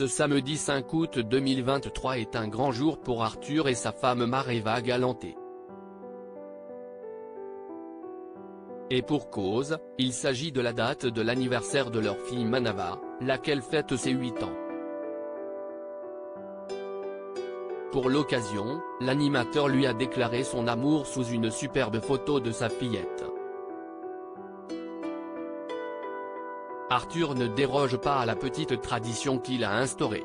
Ce samedi 5 août 2023 est un grand jour pour Arthur et sa femme Mareva Galanté. Et pour cause, il s'agit de la date de l'anniversaire de leur fille Manava, laquelle fête ses 8 ans. Pour l'occasion, l'animateur lui a déclaré son amour sous une superbe photo de sa fillette. Arthur ne déroge pas à la petite tradition qu'il a instaurée.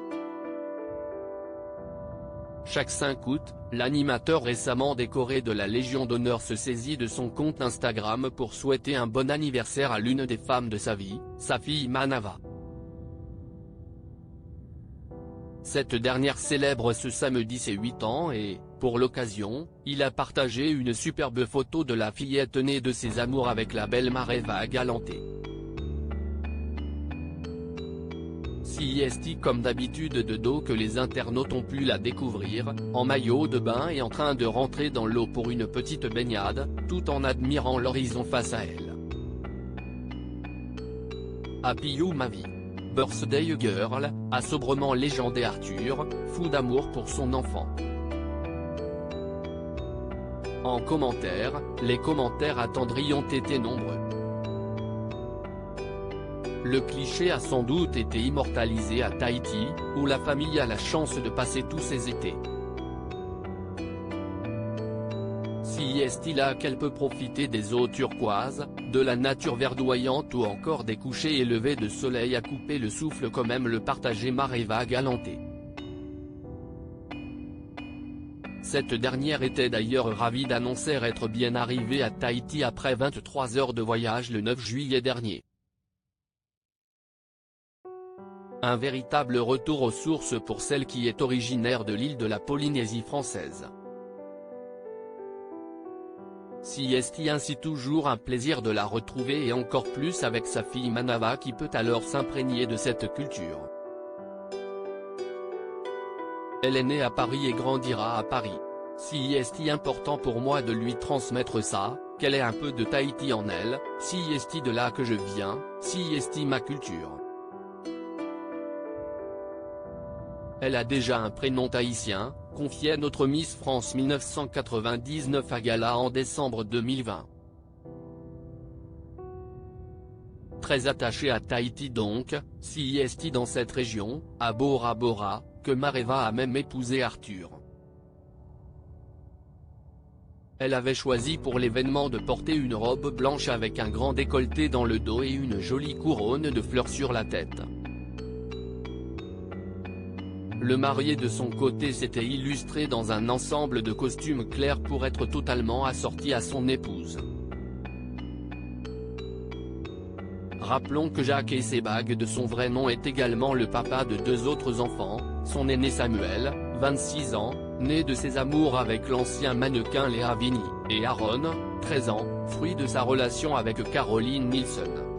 Chaque 5 août, l'animateur récemment décoré de la Légion d'honneur se saisit de son compte Instagram pour souhaiter un bon anniversaire à l'une des femmes de sa vie, sa fille Manava. Cette dernière célèbre ce samedi ses 8 ans et, pour l'occasion, il a partagé une superbe photo de la fillette née de ses amours avec la belle Mareva Galanté. CIST comme d'habitude de dos que les internautes ont pu la découvrir, en maillot de bain et en train de rentrer dans l'eau pour une petite baignade, tout en admirant l'horizon face à elle. Happy You ma vie. Birthday girl, a sobrement légendé Arthur, fou d'amour pour son enfant. En commentaire, les commentaires attendris ont été nombreux. Le cliché a sans doute été immortalisé à Tahiti, où la famille a la chance de passer tous ses étés. Si est-il là qu'elle peut profiter des eaux turquoises, de la nature verdoyante ou encore des couchers et levées de soleil à couper le souffle comme aime le partager Mareva Galanté. Cette dernière était d'ailleurs ravie d'annoncer être bien arrivée à Tahiti après 23 heures de voyage le 9 juillet dernier. Un véritable retour aux sources pour celle qui est originaire de l'île de la Polynésie française. Si est ainsi toujours un plaisir de la retrouver et encore plus avec sa fille Manava qui peut alors s'imprégner de cette culture. Elle est née à Paris et grandira à Paris. Si est important pour moi de lui transmettre ça, qu'elle ait un peu de Tahiti en elle, si est de là que je viens, si est ma culture. Elle a déjà un prénom tahitien, confiait notre Miss France 1999 à Gala en décembre 2020. Très attachée à Tahiti donc, si est dans cette région, à Bora Bora, que Mareva a même épousé Arthur. Elle avait choisi pour l'événement de porter une robe blanche avec un grand décolleté dans le dos et une jolie couronne de fleurs sur la tête. Le marié de son côté s'était illustré dans un ensemble de costumes clairs pour être totalement assorti à son épouse. Rappelons que Jacques Sebag de son vrai nom est également le papa de 2 autres enfants, son aîné Samuel, 26 ans, né de ses amours avec l'ancien mannequin Léa Vigny, et Aaron, 13 ans, fruit de sa relation avec Caroline Nilsson.